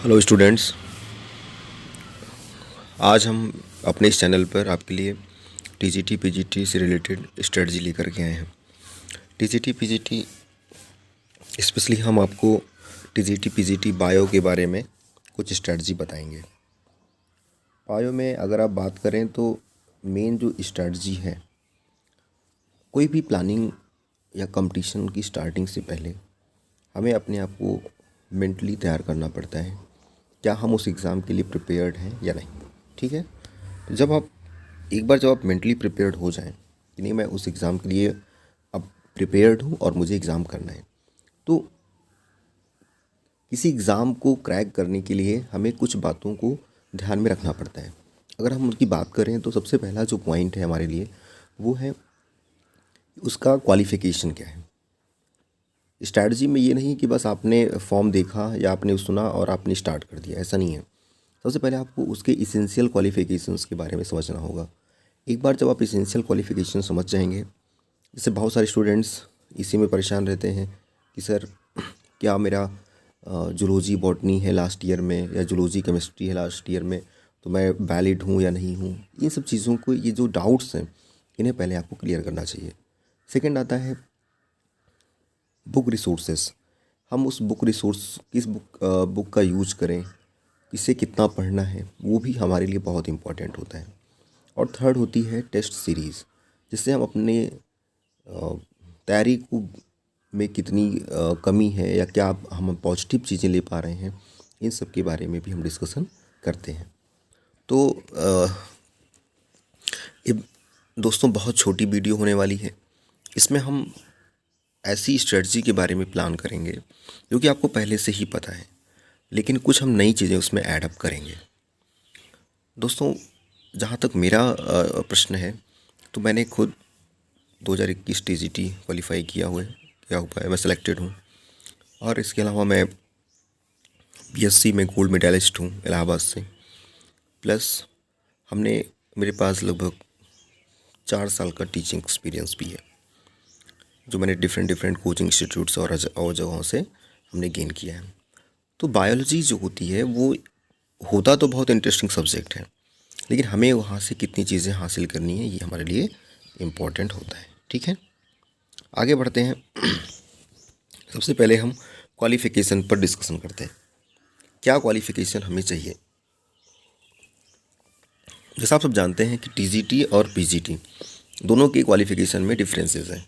Hello students. आज हम अपने इस चैनल पर आपके लिए टीजीटी पीजीटी से रिलेटेड स्ट्रेटजी लेकर के आए हैं। टीजीटी पीजीटी स्पेशली हम आपको टीजीटी पीजीटी बायो के बारे में कुछ स्ट्रेटजी बताएंगे। बायो में अगर आप बात करें तो मेन जो स्ट्रेटजी है, कोई भी प्लानिंग या कंपटीशन की स्टार्टिंग से पहले हमें अपने आप को मेंटली तैयार करना पड़ता है। क्या हम उस एग्ज़ाम के लिए प्रिपेयर्ड हैं या नहीं। ठीक है, तो जब आप मेंटली प्रिपेयर्ड हो जाएं कि नहीं, मैं उस एग्ज़ाम के लिए अब प्रिपेयर्ड हूँ और मुझे एग्ज़ाम करना है, तो किसी एग्ज़ाम को क्रैक करने के लिए हमें कुछ बातों को ध्यान में रखना पड़ता है। अगर हम उनकी बात करें तो सबसे पहला जो पॉइंट है हमारे लिए वो है उसका क्वालिफ़िकेशन क्या है। स्ट्रैटेजी में ये नहीं कि बस आपने फॉर्म देखा या आपने सुना और आपने स्टार्ट कर दिया, ऐसा नहीं है। सबसे पहले आपको उसके इसेंशियल क्वालिफ़िकेशंस के बारे में समझना होगा। एक बार जब आप इसेंशियल क्वालिफ़िकेशन समझ जाएंगे, जैसे बहुत सारे स्टूडेंट्स इसी में परेशान रहते हैं कि सर क्या मेरा जूलॉजी बॉटनी है लास्ट ईयर में या जूलॉजी केमिस्ट्री है लास्ट ईयर में, तो मैं वैलिड हूँ या नहीं हूँ। इन सब चीज़ों को, ये जो डाउट्स हैं, इन्हें पहले आपको क्लियर करना चाहिए। सेकेंड आता है बुक रिसोर्सेस। हम उस बुक रिसोर्स किस बुक का यूज करें, इसे कितना पढ़ना है, वो भी हमारे लिए बहुत इम्पॉर्टेंट होता है। और थर्ड होती है टेस्ट सीरीज़, जिससे हम अपने तैयारी को में कितनी कमी है या क्या हम पॉजिटिव चीज़ें ले पा रहे हैं, इन सब के बारे में भी हम डिस्कशन करते हैं। तो ये दोस्तों बहुत छोटी वीडियो होने वाली है। इसमें हम ऐसी स्ट्रेटजी के बारे में प्लान करेंगे जो कि आपको पहले से ही पता है, लेकिन कुछ हम नई चीज़ें उसमें ऐड अप करेंगे। दोस्तों, जहाँ तक मेरा प्रश्न है, तो मैंने खुद 2021 टीजीटी क्वालिफाई किया हुआ है, मैं सेलेक्टेड हूँ। और इसके अलावा मैं बीएससी में गोल्ड मेडलिस्ट हूँ इलाहाबाद से। प्लस मेरे पास लगभग 4 साल का टीचिंग एक्सपीरियंस भी है, जो मैंने डिफरेंट कोचिंग इंस्टीट्यूट्स और जगहों से हमने गेन किया है। तो बायोलॉजी जो होती है वो होता तो बहुत इंटरेस्टिंग सब्जेक्ट है, लेकिन हमें वहाँ से कितनी चीज़ें हासिल करनी है, ये हमारे लिए इम्पोर्टेंट होता है। ठीक है, आगे बढ़ते हैं। सबसे पहले हम क्वालिफ़िकेशन पर डिस्कशन करते हैं। क्या क्वालिफ़िकेशन हमें चाहिए। जैसा आप सब जानते हैं कि टीजीटी और पीजीटी दोनों के क्वालिफ़िकेशन में डिफरेंसेस हैं।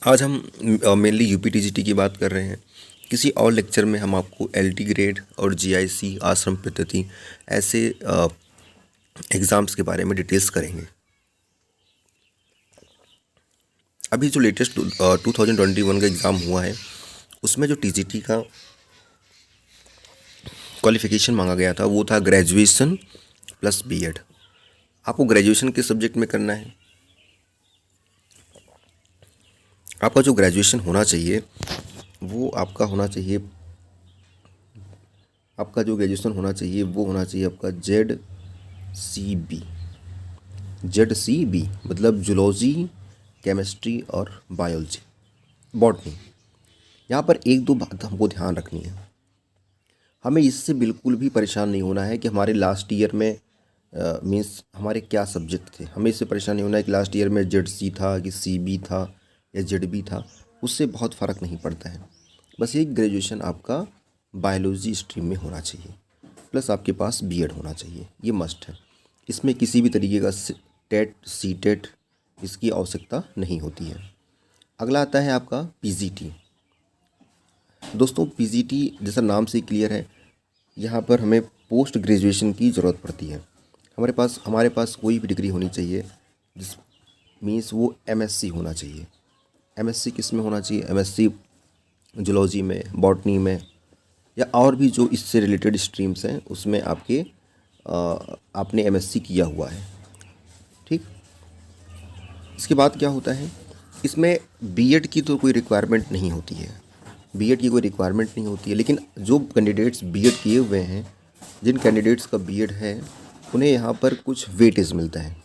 आज हम मेनली यूपी टीजीटी की बात कर रहे हैं। किसी और लेक्चर में हम आपको एलटी ग्रेड और जीआईसी, आश्रम पद्धति, ऐसे एग्ज़ाम्स के बारे में डिटेल्स करेंगे। अभी जो लेटेस्ट 2021 का एग्ज़ाम हुआ है, उसमें जो टीजीटी का क्वालिफ़िकेशन मांगा गया था वो था ग्रेजुएशन प्लस बीएड। आपको ग्रेजुएशन किस सब्जेक्ट में करना है, आपका जो ग्रेजुएशन होना चाहिए वो आपका होना चाहिए, आपका जो ग्रेजुएशन होना चाहिए वो होना चाहिए आपका जेड सी बी, मतलब जूलॉजी, केमिस्ट्री और बायोलॉजी, बॉटनी। यहाँ पर एक दो बात हमको ध्यान रखनी है। हमें इससे बिल्कुल भी परेशान नहीं होना है कि हमारे लास्ट ईयर में मीन्स हमारे क्या सब्जेक्ट थे। हमें इससे परेशान नहीं होना है कि लास्ट ईयर में जेड सी था कि सी बी था या जेड बी था, उससे बहुत फ़र्क नहीं पड़ता है। बस ये ग्रेजुएशन आपका बायोलॉजी स्ट्रीम में होना चाहिए, प्लस आपके पास बीएड होना चाहिए, ये मस्ट है। इसमें किसी भी तरीके का टेट सी टेट इसकी आवश्यकता नहीं होती है। अगला आता है आपका पीजीटी। दोस्तों, पीजीटी जैसा नाम से क्लियर है, यहाँ पर हमें पोस्ट ग्रेजुएशन की ज़रूरत पड़ती है। हमारे पास कोई भी डिग्री होनी चाहिए, जिस मीन्स वो एमएससी होना चाहिए। एमएससी किस में होना चाहिए, एमएससी जूलॉजी में, बॉटनी में, या और भी जो इससे रिलेटेड स्ट्रीम्स हैं उसमें आपने एमएससी किया हुआ है। ठीक, इसके बाद क्या होता है, इसमें बीएड की तो कोई रिक्वायरमेंट नहीं होती है। बीएड की कोई रिक्वायरमेंट नहीं होती है, लेकिन जो कैंडिडेट्स बीएड किए हुए हैं, जिन कैंडिडेट्स का बीएड है, उन्हें यहाँ पर कुछ वेटेज मिलता है।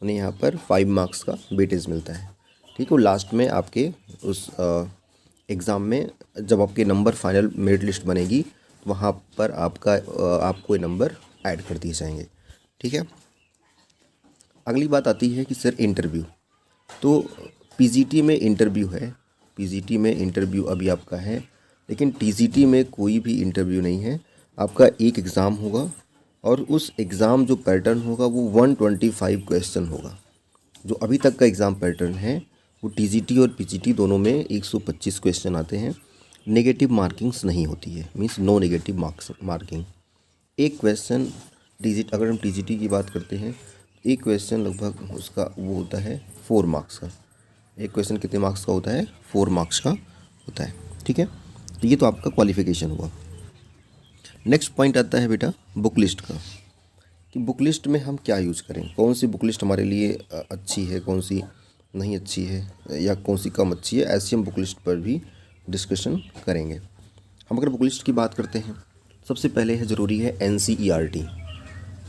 उन्हें यहाँ पर 5 मार्क्स का वेटेज मिलता है। ठीक है, वो लास्ट में आपके उस एग्ज़ाम में जब आपके नंबर फाइनल मेरिट लिस्ट बनेगी तो वहाँ पर आपको ये नंबर ऐड कर दिए जाएंगे। ठीक है। अगली बात आती है कि सर इंटरव्यू। तो पीजीटी में इंटरव्यू है, पीजीटी में इंटरव्यू अभी आपका है, लेकिन टीजीटी में कोई भी इंटरव्यू नहीं है। आपका एक एग्ज़ाम होगा और उस एग्ज़ाम जो पैटर्न होगा वो 125 क्वेश्चन होगा। जो अभी तक का एग्ज़ाम पैटर्न है वो टीजीटी और पीजीटी दोनों में 125 क्वेश्चन आते हैं। नेगेटिव मार्किंग्स नहीं होती है, मीन्स नो नेगेटिव मार्किंग। एक क्वेश्चन अगर हम टीजीटी की बात करते हैं, एक क्वेश्चन लगभग उसका वो होता है 4 मार्क्स का। एक क्वेश्चन कितने मार्क्स का होता है? 4 मार्क्स का होता है। ठीक है। तो ये तो आपका क्वालिफिकेशन हुआ। नेक्स्ट पॉइंट आता है बेटा बुक लिस्ट का, कि बुक लिस्ट में हम क्या यूज़ करें, कौन सी बुक लिस्ट हमारे लिए अच्छी है, कौन सी नहीं अच्छी है, या कौन सी कम अच्छी है। ऐसी हम बुक लिस्ट पर भी डिस्कशन करेंगे। हम अगर बुक लिस्ट की बात करते हैं, सबसे पहले है ज़रूरी है एनसीईआरटी।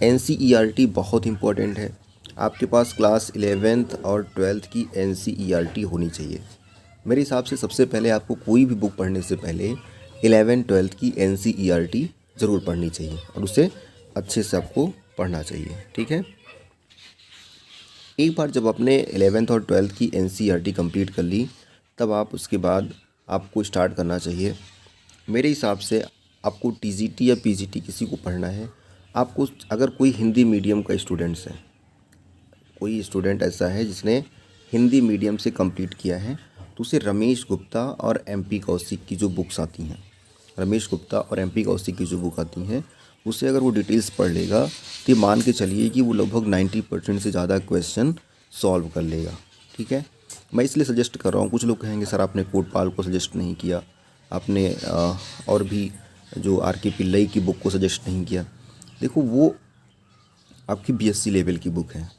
एनसीईआरटी बहुत इंपॉर्टेंट है। आपके पास क्लास 11th और 12th की एनसीईआरटी होनी चाहिए। मेरे हिसाब से सबसे पहले आपको कोई भी बुक पढ़ने से पहले 11th-12th की एनसीईआरटी ज़रूर पढ़नी चाहिए और उसे अच्छे से आपको पढ़ना चाहिए। ठीक है। एक बार जब आपने 11th और 12th की एनसीईआरटी कंप्लीट कर ली, तब आप उसके बाद आपको स्टार्ट करना चाहिए। मेरे हिसाब से आपको टीजीटी या पीजीटी किसी को पढ़ना है, आपको अगर कोई हिंदी मीडियम का स्टूडेंट्स है, कोई स्टूडेंट ऐसा है जिसने हिंदी मीडियम से कंप्लीट किया है, तो उसे रमेश गुप्ता और एमपी कौशिक की जो बुक्स आती हैं, रमेश गुप्ता और एमपी कौशिक की जो बुक आती हैं, उससे अगर वो डिटेल्स पढ़ लेगा तो ये मान के चलिए कि वो लगभग 90% से ज़्यादा क्वेश्चन सॉल्व कर लेगा। ठीक है। मैं इसलिए सजेस्ट कर रहा हूँ। कुछ लोग कहेंगे सर आपने कोटपाल को सजेस्ट नहीं किया, आपने और भी जो आर.के. पिल्लई की बुक को सजेस्ट नहीं किया। देखो वो आपकी बीएससी लेवल की बुक है।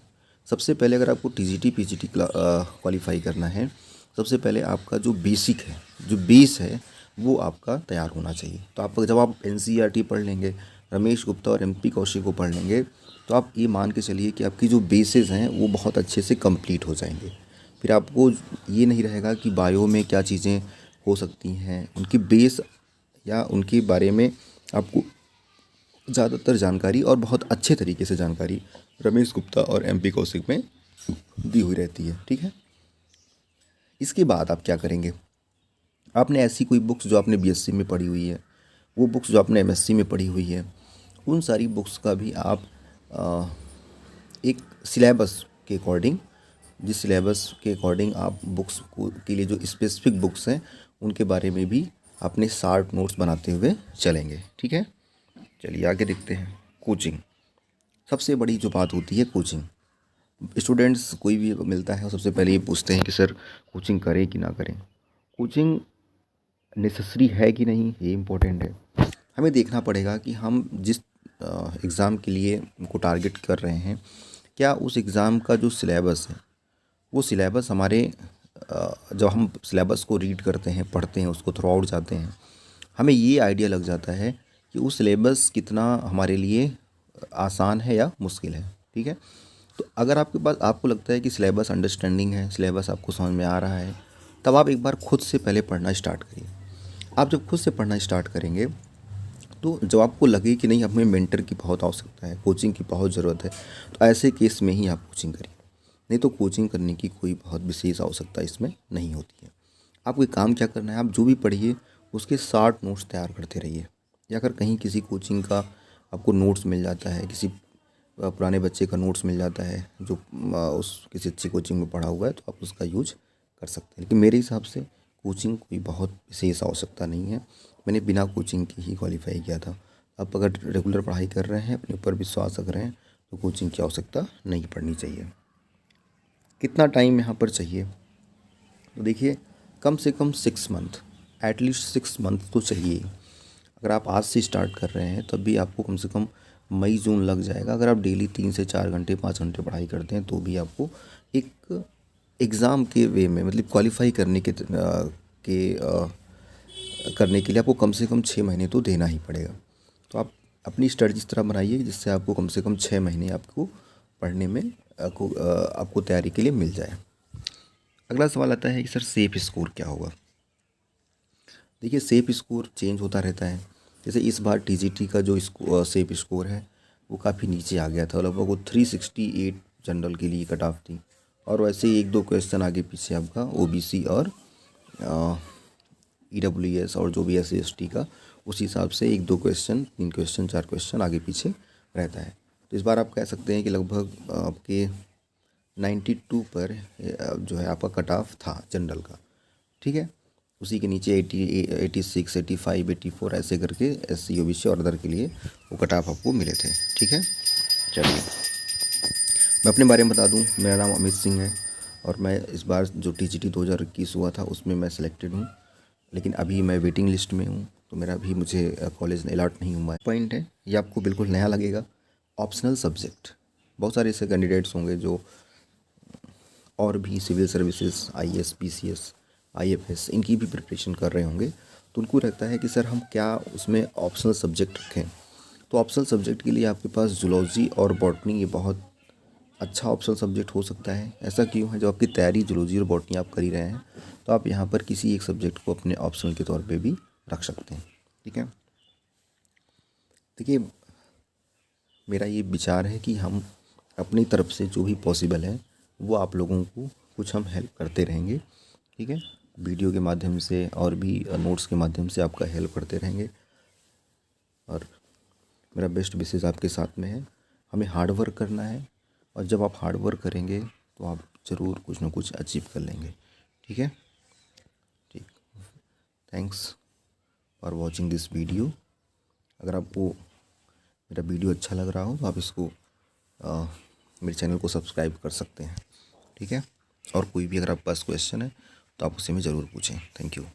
सबसे पहले अगर आपको टीजीटी पीजीटी क्वालिफाई करना है, सबसे पहले आपका जो बेसिक है, जो बेस है, वो आपका तैयार होना चाहिए। तो आप जब आप एनसीईआरटी पढ़ लेंगे, रमेश गुप्ता और एमपी कौशिक को पढ़ लेंगे, तो आप ये मान के चलिए कि आपकी जो बेसिस हैं वो बहुत अच्छे से कंप्लीट हो जाएंगे। फिर आपको ये नहीं रहेगा कि बायो में क्या चीज़ें हो सकती हैं, उनकी बेस या उनके बारे में आपको ज़्यादातर जानकारी और बहुत अच्छे तरीके से जानकारी रमेश गुप्ता और एमपी कौशिक में दी हुई रहती है। ठीक है। इसके बाद आप क्या करेंगे, आपने ऐसी कोई बुक्स जो आपने बीएससी में पढ़ी हुई है, वो बुक्स जो आपने एमएससी में पढ़ी हुई है, उन सारी बुक्स का भी आप एक सिलेबस के अकॉर्डिंग, जिस सिलेबस के अकॉर्डिंग आप बुक्स को के लिए जो स्पेसिफिक बुक्स हैं उनके बारे में भी अपने शार्ट नोट्स बनाते हुए चलेंगे। ठीक है। चलिए आगे देखते हैं। कोचिंग, सबसे बड़ी जो बात होती है कोचिंग। स्टूडेंट्स कोई भी मिलता है और सबसे पहले ये पूछते हैं कि सर कोचिंग करें कि ना करें। कोचिंग नेसेसरी है कि नहीं, ये इम्पोर्टेंट है। हमें देखना पड़ेगा कि हम जिस एग्ज़ाम के लिए को टारगेट कर रहे हैं, क्या उस एग्ज़ाम का जो सिलेबस है वो सिलेबस हमारे जब हम सिलेबस को रीड करते हैं, पढ़ते हैं, उसको थ्रू आउट जाते हैं, हमें ये आइडिया लग जाता है कि वो सिलेबस कितना हमारे लिए आसान है या मुश्किल है। ठीक है। तो अगर आपके पास आपको लगता है कि सिलेबस अंडरस्टैंडिंग है, सिलेबस आपको समझ में आ रहा है, तब आप एक बार खुद से पहले पढ़ना स्टार्ट करिए। आप जब खुद से पढ़ना स्टार्ट करेंगे तो जब आपको लगे कि नहीं हमें मेंटर की बहुत आवश्यकता है, कोचिंग की बहुत ज़रूरत है, तो ऐसे केस में ही आप कोचिंग करिए। नहीं तो कोचिंग करने की कोई बहुत विशेष आवश्यकता इसमें नहीं होती है। आपको एक काम क्या करना है, आप जो भी पढ़िए उसके शार्ट नोट्स तैयार करते रहिए। या अगर कहीं किसी कोचिंग का आपको नोट्स मिल जाता है, किसी पुराने बच्चे का नोट्स मिल जाता है जो उस किसी अच्छी कोचिंग में पढ़ा हुआ है, तो आप उसका यूज कर सकते हैं। लेकिन मेरे हिसाब से कोचिंग कोई बहुत विशेष आवश्यकता नहीं है। मैंने बिना कोचिंग के ही क्वालिफाई किया था। आप अगर रेगुलर पढ़ाई कर रहे हैं, अपने ऊपर विश्वास रख रहे हैं, तो कोचिंग की आवश्यकता नहीं पड़नी चाहिए। कितना टाइम यहाँ पर चाहिए, तो देखिए कम से कम 6 मंथ, एटलीस्ट 6 मंथ तो चाहिए। अगर आप आज से स्टार्ट कर रहे हैं तब भी आपको कम से कम मई जून लग जाएगा। अगर आप डेली 3 से 4 घंटे 5 घंटे पढ़ाई करते हैं तो भी आपको एक एग्ज़ाम के वे में, मतलब क्वालिफाई करने के लिए आपको कम से कम 6 महीने तो देना ही पड़ेगा। तो आप अपनी स्ट्रेटजी इस तरह बनाइए जिससे आपको कम से कम 6 महीने आपको पढ़ने में आपको तैयारी के लिए मिल जाए। अगला सवाल आता है कि सर सेफ़ स्कोर क्या होगा। देखिए सेप स्कोर चेंज होता रहता है। जैसे इस बार टीजीटी का जो सेप स्कोर है वो काफ़ी नीचे आ गया था, लगभग वो 368 जनरल के लिए कट ऑफ थी। और वैसे ही एक दो क्वेश्चन आगे पीछे आपका ओबीसी और ईडब्ल्यूएस और जो भी SC ST का, उस हिसाब से एक दो क्वेश्चन, 3 क्वेश्चन, 4 क्वेश्चन आगे पीछे रहता है। तो इस बार आप कह सकते हैं कि लगभग आपके 92 पर जो है आपका कट ऑफ था जनरल का, ठीक है। उसी के नीचे 86, 85, 84 ऐसे करके SC OBC और अदर के लिए वो कट ऑफ आपको मिले थे, ठीक है। चलिए मैं अपने बारे में बता दूं, मेरा नाम अमित सिंह है और मैं इस बार जो TGT 2021 हुआ था उसमें मैं सिलेक्टेड हूँ, लेकिन अभी मैं वेटिंग लिस्ट में हूँ, तो मेरा अभी मुझे कॉलेज अलॉट नहीं हुआ है। पॉइंट है ये आपको बिल्कुल नया लगेगा, ऑप्शनल सब्जेक्ट। बहुत सारे ऐसे कैंडिडेट्स होंगे जो और भी civil services, IAS, PCS, IFS इनकी भी प्रिपरेशन कर रहे होंगे, तो उनको रहता है कि सर हम क्या उसमें ऑप्शनल सब्जेक्ट रखें। तो ऑप्शनल सब्जेक्ट के लिए आपके पास जूलॉजी और बॉटनी ये बहुत अच्छा ऑप्शनल सब्जेक्ट हो सकता है। ऐसा क्यों है, जब आपकी तैयारी जूलॉजी और बॉटनी आप कर ही रहे हैं तो आप यहाँ पर किसी एक सब्जेक्ट को अपने ऑप्शनल के तौर पे भी रख सकते हैं, ठीक है। देखिए मेरा ये विचार है कि हम अपनी तरफ से जो भी पॉसिबल है वो आप लोगों को कुछ हम हेल्प करते रहेंगे, ठीक है। वीडियो के माध्यम से और भी नोट्स के माध्यम से आपका हेल्प करते रहेंगे और मेरा बेस्ट विशेष आपके साथ में है। हमें हार्ड वर्क करना है और जब आप हार्ड वर्क करेंगे तो आप ज़रूर कुछ ना कुछ अचीव कर लेंगे, ठीक है। ठीक, thanks for watching this video. अगर आपको मेरा वीडियो अच्छा लग रहा हो तो आप इसको मेरे चैनल को सब्सक्राइब कर सकते हैं, ठीक है। और कोई भी अगर आपके पास क्वेश्चन है तो आप उससे में ज़रूर पूछें। Thank you.